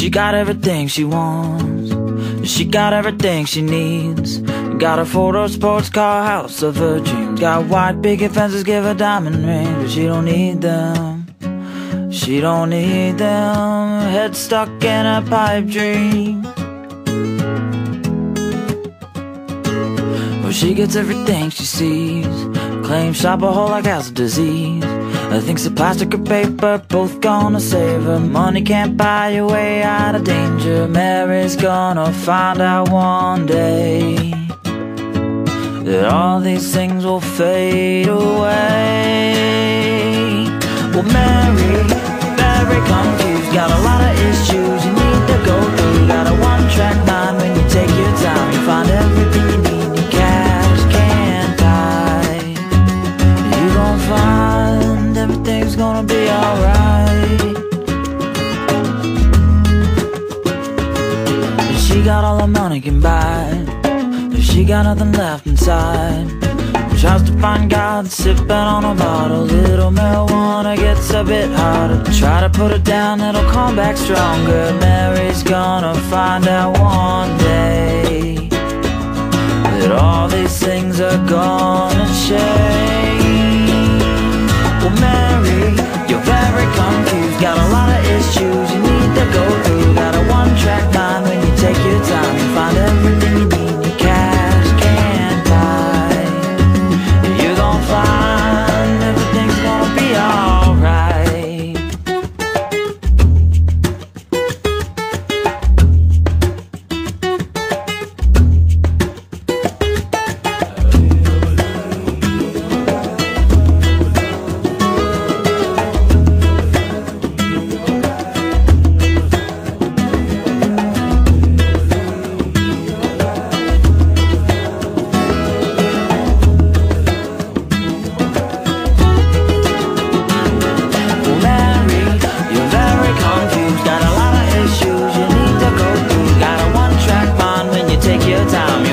She got everything she wants, she got everything she needs. Got a four-door sports car, house of her dreams. Got white picket fences, give her diamond rings, but she don't need them, she don't need them. Head stuck in a pipe dream. Well, she gets everything she sees, claims shopaholic has a disease. Thinks that plastic or paper both gonna save her. Money can't buy your way out of danger. Mary's gonna find out one day that all these things will fade away. Well, Mary, very confused, got a lot of issues you need to go through. Got a one-track mind, when you take your time you find everything you need. Your cash can't buy. You gon' find everything's gonna be alright. She got all the money can buy, she got nothing left inside. Tries to find God sipping on a bottle. Little marijuana gets a bit harder. Try to put it down, it'll come back stronger. Mary's gonna find out one day that all these things are gonna change. Well, Mary, you're very confused, got a lot of issues you need to go through. Got a one-track mind, when you take your time you find everything you need. Your cash can't buy. You're gonna find everything's gonna be alright. Take your time